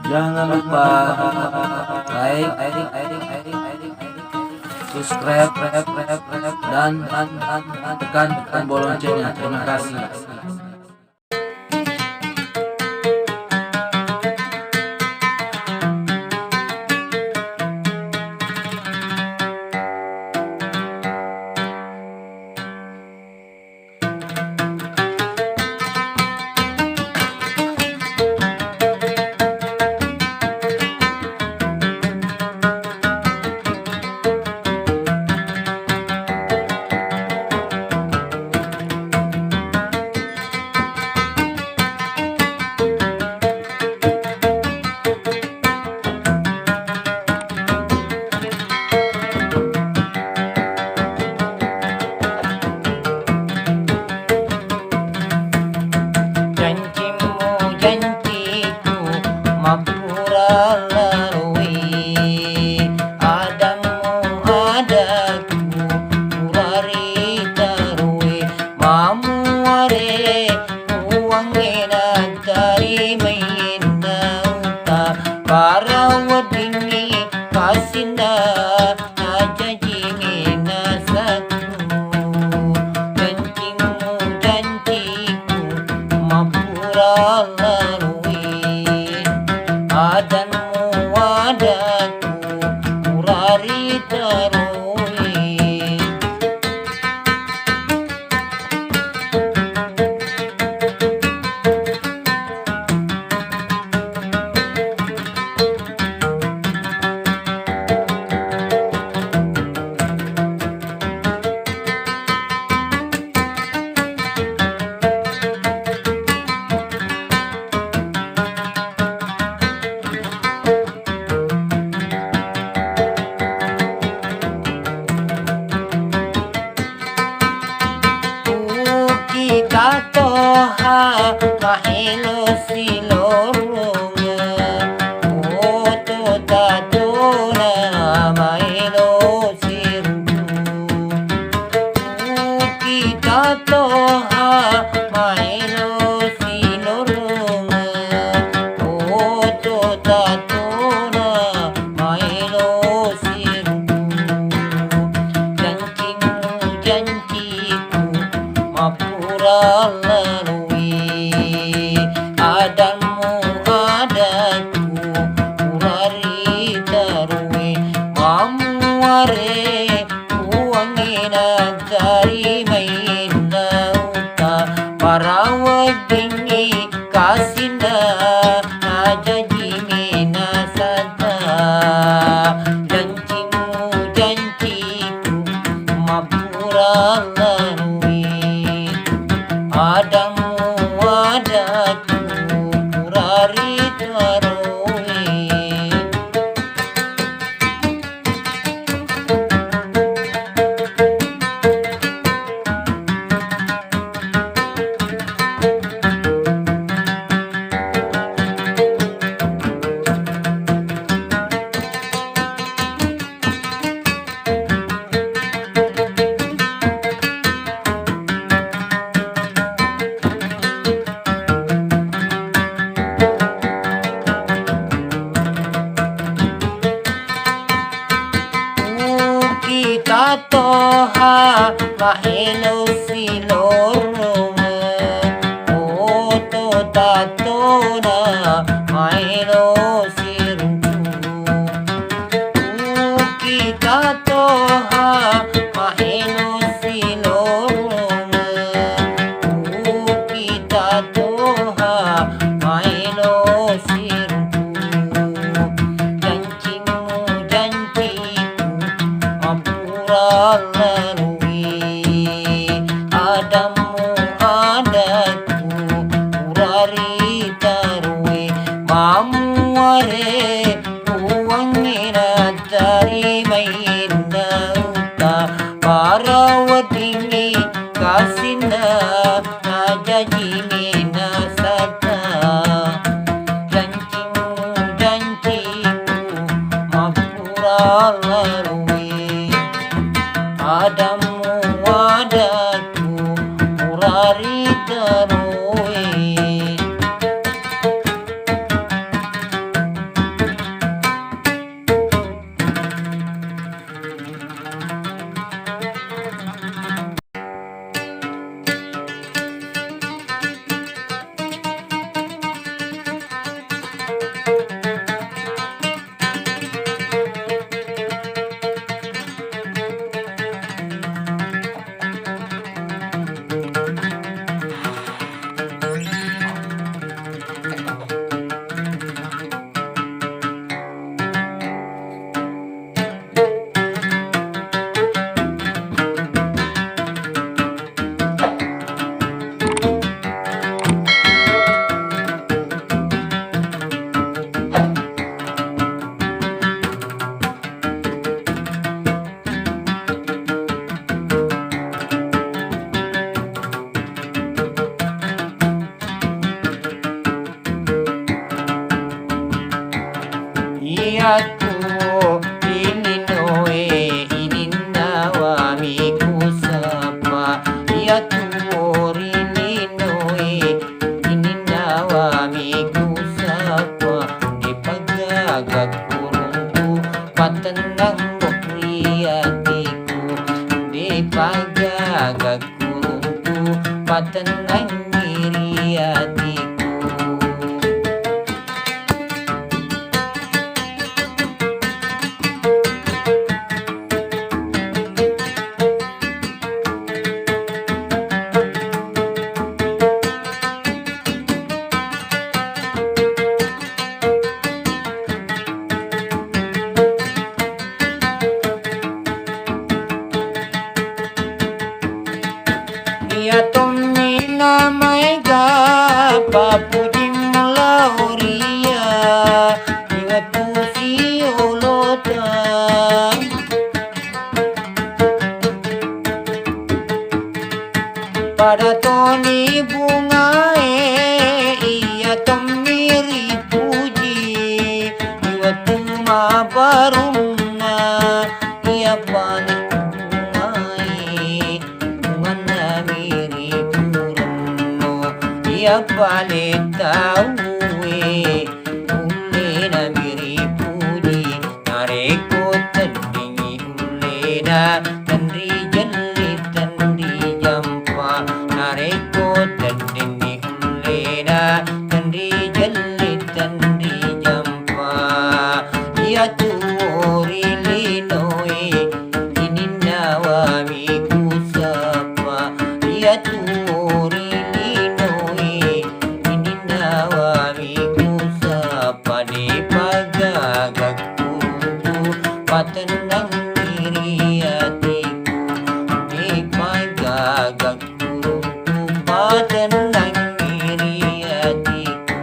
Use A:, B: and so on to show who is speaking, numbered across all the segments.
A: Jangan lupa like, subscribe, dan tekan tombol loncengnya. Terima kasih.
B: Mamuare Yatu ilinoe ininawa mikusapa. Yatu ilinoe ininawa mikusapa. Di pagagag kurungku patenang bukriatiku. Di pagagag kurungku patenang iriatiku. Ya tomina maiga papujim lauria iwa tusi olota. Pada toni bungae iya tomiri puji iwa tuma barunga iya panik ya paleta uwe ule na miri puji nareko tandingi ule na tandri jalli tandri jampa nareko tandingi ule na tandri jalli tandri jampa. Ya tuori linoe ininawa mikusapa. Ya tuori di pagagag kurungku patenang iriatiku. Di pagagag kurungku patenang iriatiku.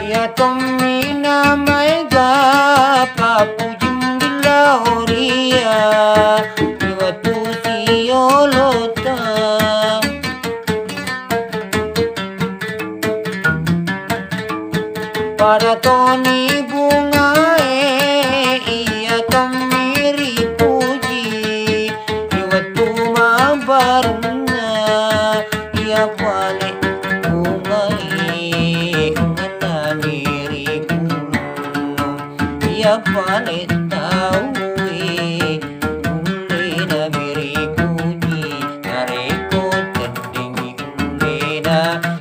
B: Ya tomina maiga papujim dilauria iwa tusi olota. Pada toni bungae iya tomiri puji iwa tuma barunga iya wale bungae miri kuno ya palet taue ule na miri puji nareko tandingi ule na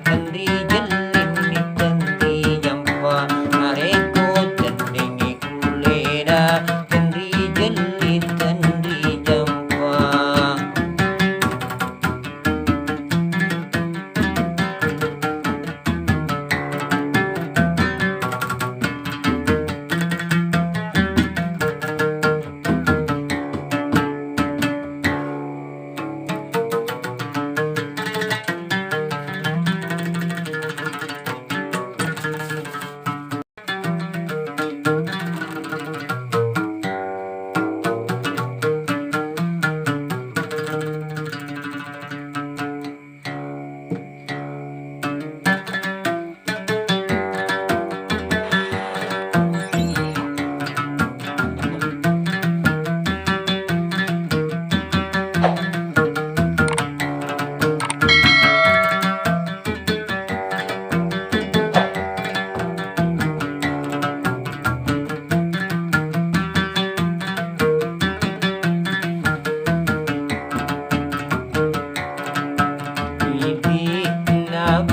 B: tandri jalli tandri jampa nareko tandingi ule na tandri jalli tandri jampa.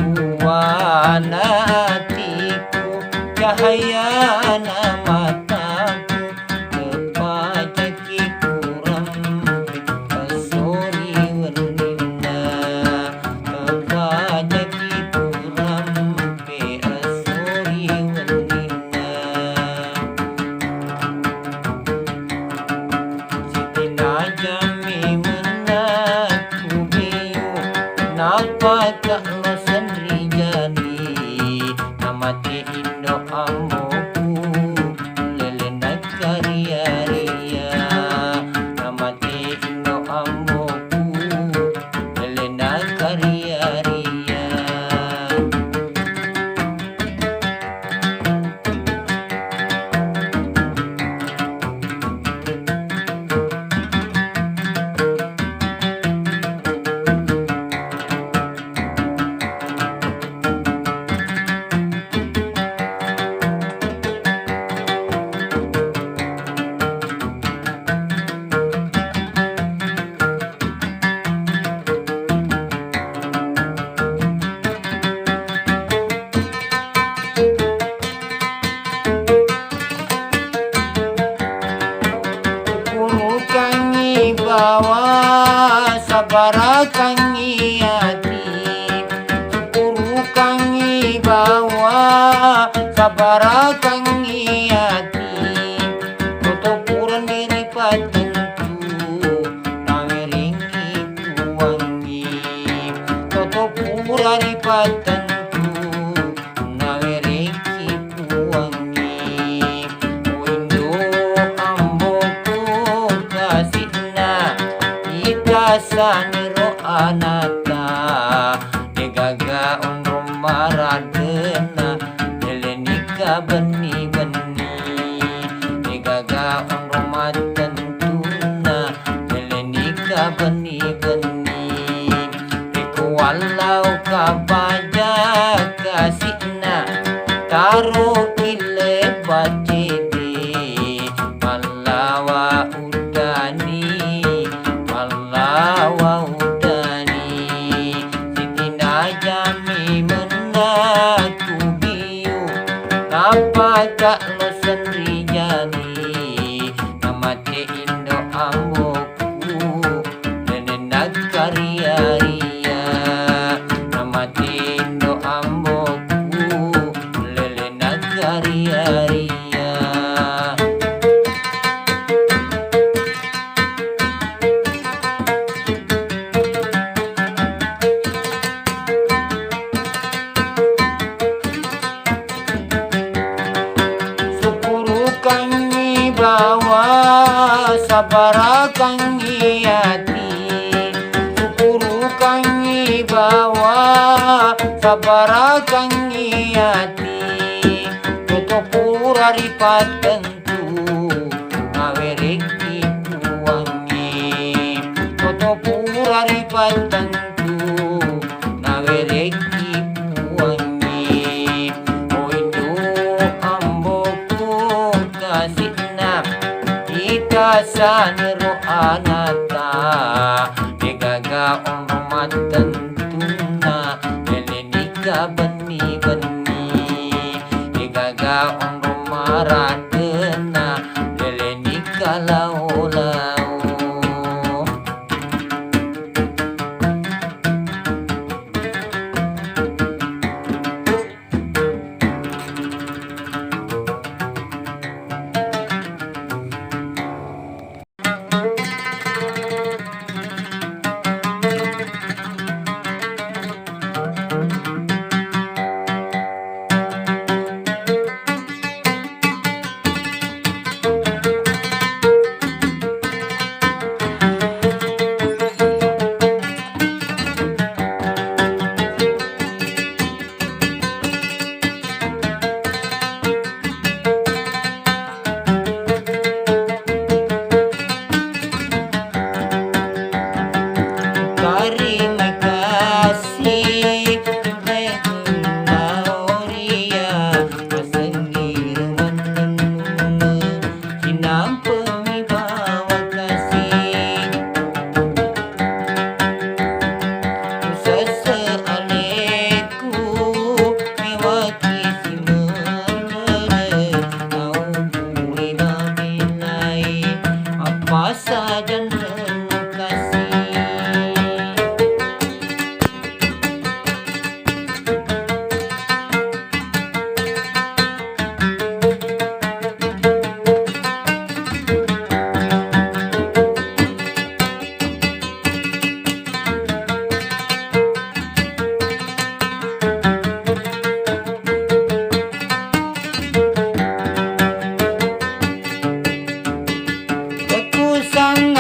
B: Nabuana hatiku cahaya na mataku kepajaki kurang pesori wernina kepajaki kurang pesori wernina. Siti najami menaku biu napaka lo sendiri jadi namati indo amboku bawa sabara kang iyati tutupuran diri patentu nangeringi kuwangi tutupura di patentu nangeringi kuwangi windo amboku kasihna itasaniro anata degaga unrum maradena delenika beni-beni degaga unrum matentuna delenika beni-beni iku walau kabaja kasihna taruh kile bacede malawa udani malawa udani sitina jami menaku biu napa tak lo sendiri jani namate indo amboku nenek karya ria namate indo amboku lele karya ria. Kangi bawa sabara kangi hati Sukuru kangi bawa sabara kangi hati Tutupura ripat tentu ngawereki kuwangi Tutupura ripat tentu ngawereki kuwangi Oindo amboku kasihna itasaniro anata degaga umrumat tentuna delenika beni-beni degaga umrumaradena delenika lau-lau. Terima kasih Maoria Masengir menenun Kinampa mi bawa kasih Sesealeku mewaki si menere Kau boleh nabilai apa saja kasih.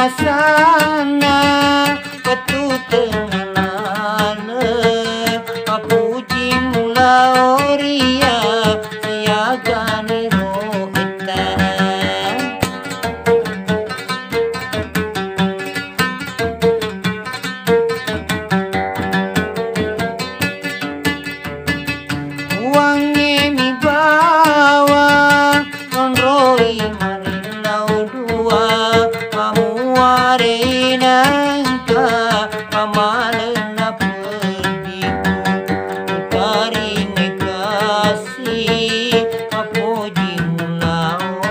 B: Sana ketu tenganana apuji mula oria siaga niro itana uangnya mi bawa nonroi marinau dua Mamuarinangka pamalena perdiku Karine kasih apuji mula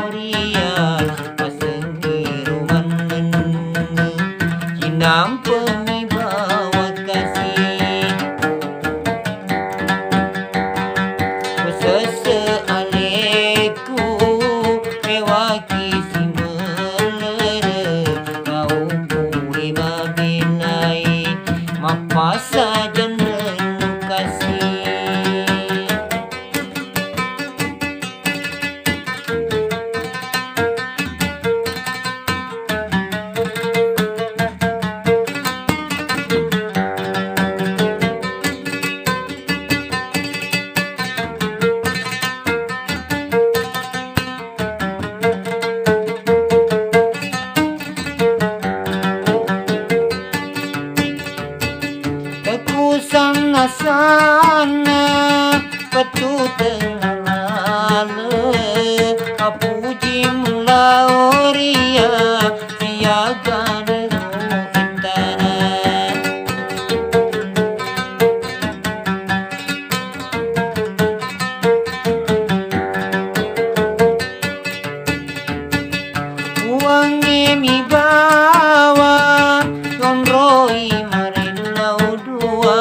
B: oria Masengir menenun Kinampa mi bawa kasih petu tengalale apuji mula oria siaga nero intana. Uangnya mi bawa gondroi marenau dua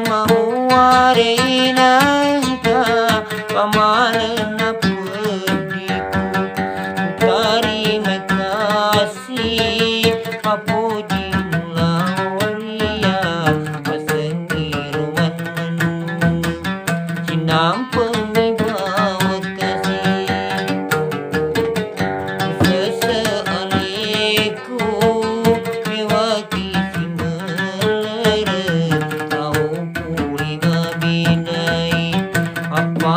B: mahuarena pamalena pediku terima kasih apuji mula waria pasengiruan sinang pengibawa kasih sesealeku mewaki simelere au puli mabinai apa